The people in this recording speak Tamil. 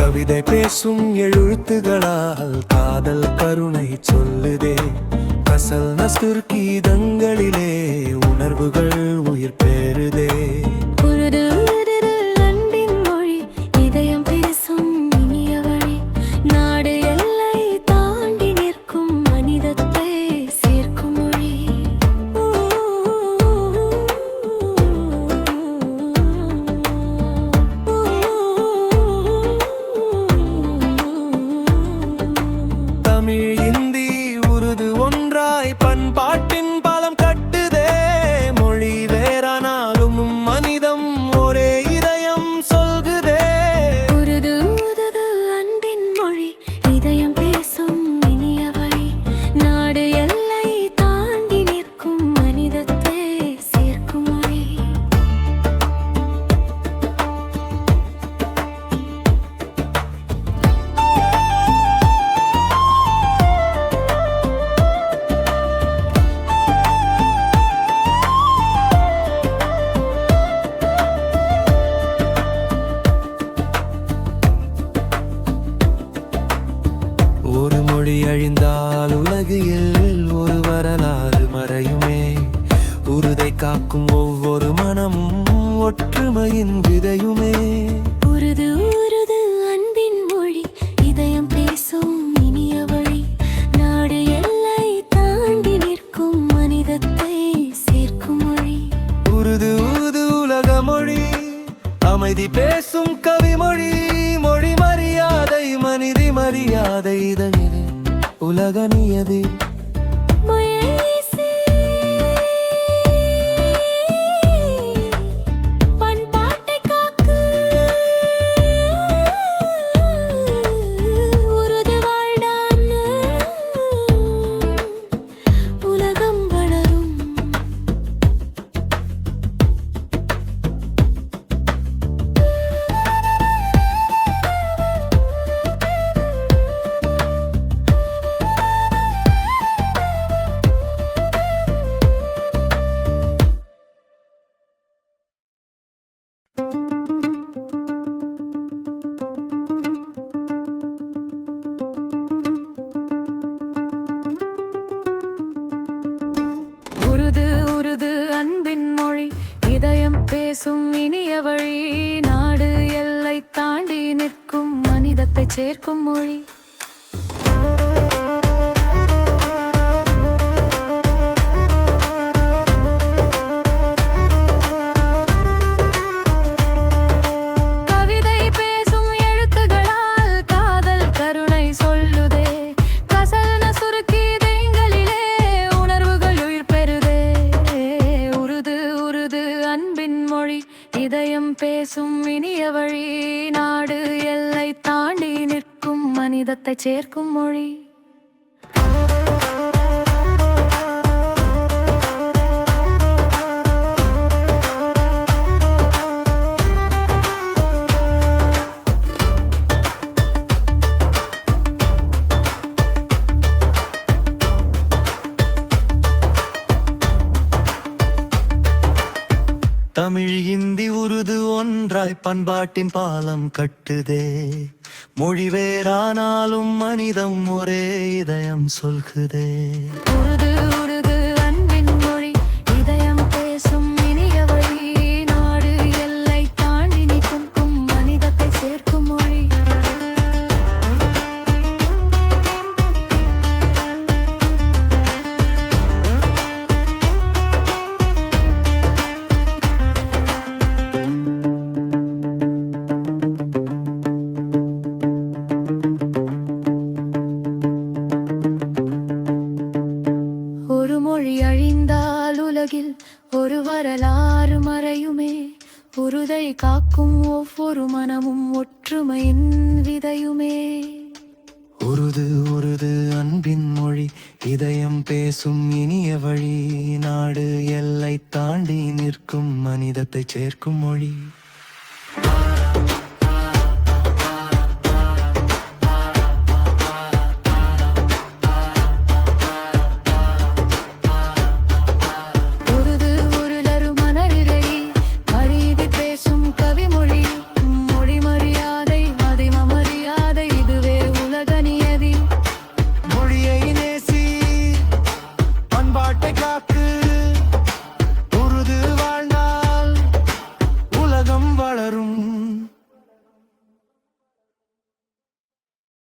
கவிதை பேசும் எழுத்துகளால் காதல் கருணை சொல்லுதே. கசல் நஸ்துர் கீதங்களிலே உணர்வுகள் உயிர் பெறுதே. தமிழ் இந்தி உருது ஒன்றாய் பண்பாட்டின் பாலம் கட்டுதே. மொழி வேறானாலும் மனிதம் ஒரே இதயம் சொல்குதே. உருது உருது அன்பின் மொழி இதயம் பேசும் இனிய வழி. நாடு எல்லை தாண்டி நிற்கும் மனிதத்தை சேர்க்கும் மொழி. ஒரு மொழி அழிந்தால் உலகில் ஒரு வரலாறு மறையுமே. உருதை காக்கும் ஒவ்வொரு மனமும் ஒற்றுமையின் விதையுமே. உருது உருது அன்பின் மொழி இதயம் பேசும் இனிய வழி. நாடு எல்லை தாண்டி நிற்கும் மனிதத்தை சேர்க்கும் மொழி. உருது உருது உலக மொழி, அமைதி பேசும் கவிமொழி. மொழி மரியாதை மனிதி மரியாதை இதனிலே உலக நியதி. பண்பாட்டை காக்கு உருது வாழ்டான் உலகம் வளரும். உருது உருது அன்பின் மொழி இதயம் பேசும் இனிய வழி. நாடு எல்லை தாண்டி நிற்கும் மனிதத்தை சேர்க்கும் மொழி. கவிதை பேசும் எழுத்துகளால் காதல் கருணை சொல்லுதே. கசல் நசுறு கீதங்களிலே உணர்வுகள் உயிர் பெறுதே. உருது உருது அன்பின் மொழி இதயம் பேசும் இனிய வழி. நாடு எல்லை தாண்டி நிற்கும் மனிதத்தை சேர்க்கும் மொழி. தமிழ் இந்தி உருது ஒன்றாய் பண்பாட்டின் பாலம் கட்டுதே. மொழி வேறானாலும் மனிதம் ஒரே இதயம் சொல்குதே. உருது உருது அன்பின் மொழி இதயம் பேசும் இனிய வழி. நாடு எல்லை தாண்டி நிற்கும் மனிதத்தை சேர்க்கும் மொழி. ஒரு மொழி அழிந்தால் உலகில் ஒரு வரலாறு மறையுமே. உருதை காக்கும் ஒவ்வொரு மனமும் ஒற்றுமையின் விதையுமே. உருது உருது அன்பின் மொழி இதயம் பேசும் இனிய வழி. நாடு எல்லை தாண்டி நிற்கும் மனிதத்தை சேர்க்கும் மொழி.